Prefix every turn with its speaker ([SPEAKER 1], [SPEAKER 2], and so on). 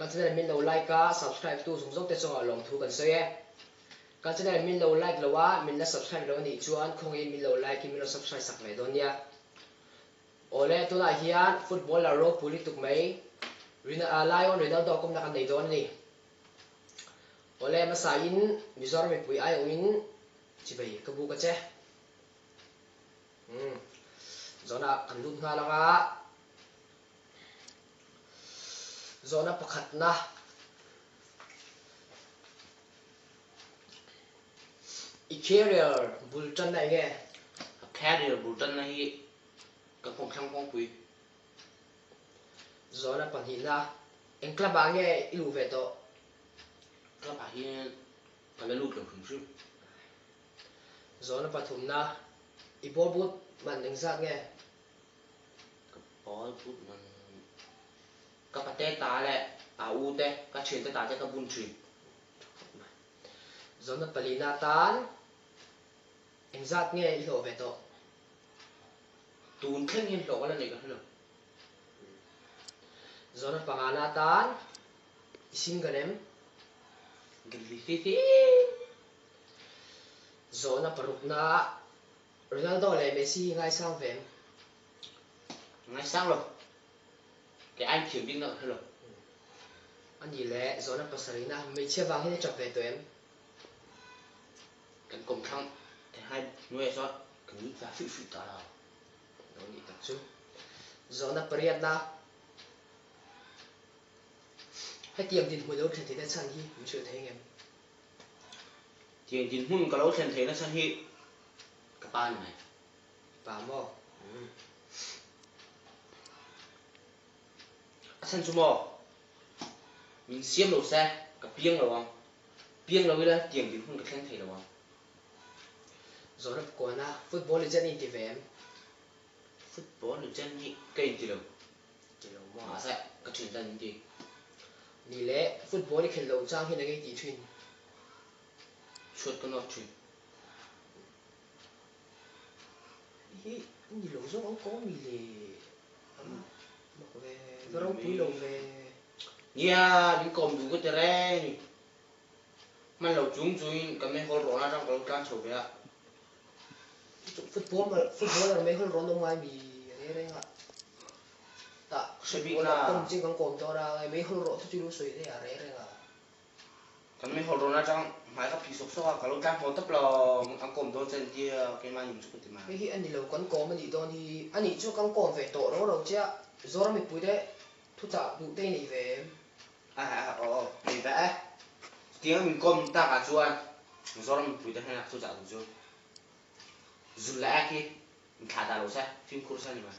[SPEAKER 1] kan channel min lo like ka subscribe tu sung jok te chunga long thu kan soye kan channel min lo like lowa min la subscribe lo ni chuan khongi min lo like ki min lo subscribe sak mai don ya ole tu na hian football la ro puli tuk mai Lion Ronaldo kom na kan nei don ni ole masain Mizoram mi pui ai win chibai ka bu ka che zona kan lut nga langa zona pakhat na carrier bulletin này nghe
[SPEAKER 2] carrier bulletin này các phong khang phong pui
[SPEAKER 1] zona panhina en club ba nghe ilu ve to
[SPEAKER 2] club a hian kan lu lo khum su
[SPEAKER 1] zona pathum na ibor but man ding zat nghe
[SPEAKER 2] ball put man ka pate ta le a u te ka chen te ta te ka bun tri
[SPEAKER 1] zona palina tan en zat nghe ilu ve to
[SPEAKER 2] tun khen hian lo wala nei ka hlo
[SPEAKER 1] zona pangana tan ising ganem
[SPEAKER 2] gli fi
[SPEAKER 1] zona parukna Ronaldo le Messi ngai sang vem
[SPEAKER 2] ngay sang rồi cái anh chuyển viên nào hlo
[SPEAKER 1] anh gì lẽ zona pasarina mấy che vàng hết chọc về tụi em
[SPEAKER 2] kan kom khang te hai nuôi so kan ni fa fi ta la
[SPEAKER 1] đó đi tập trung zona Pariadna hay tiệm tiền mua đâu thì đã sang hi mình chưa thấy em
[SPEAKER 2] tiền tiền hun ka lo sen the na san hi ka pan này
[SPEAKER 1] bà mò
[SPEAKER 2] san su mo min xiêm lo xe ka pieng lo pieng lo la tiền tiền hun ka khen the lo
[SPEAKER 1] zona Pukona football legend in TV em
[SPEAKER 2] football là chân nhị cây gì đâu
[SPEAKER 1] chỉ là mò
[SPEAKER 2] mà sẽ cái chuyện dân gì
[SPEAKER 1] ni lẽ football đi khen lâu trang hiện nay cái tỷ thuyền
[SPEAKER 2] suốt cái nó chuyện
[SPEAKER 1] hi ni lâu giống ông có mì lề mặc về cái rau túi lâu về
[SPEAKER 2] yeah đi cầm đủ cái terrain này mà lâu chúng chúng cái mấy hồ rổ nó trong cái can sầu vậy
[SPEAKER 1] football là mấy con rốn đông mai mì thế đấy ạ ta
[SPEAKER 2] sẽ bị
[SPEAKER 1] là
[SPEAKER 2] là
[SPEAKER 1] công trình công công đó là mấy con rốn thôi chứ suy thế à đấy ạ
[SPEAKER 2] cái mấy hồ rổ nó trong hai cái phi sốc sốc cái lỗ can hồ tấp là ăn cầm đôi chân kia cái mà nhìn chút cái mà
[SPEAKER 1] cái anh đi lâu con có mà đi đó thì anh đi cho con còn về tổ đó đâu chứ do nó mình bùi đấy thu trả đủ tên này về
[SPEAKER 2] mình vẽ tiếng mình cầm ta cả chuan do nó mình bùi tay hay là tôi trả đủ chưa dù lẽ kia mình thả đà lỗ xe phim kursa này mà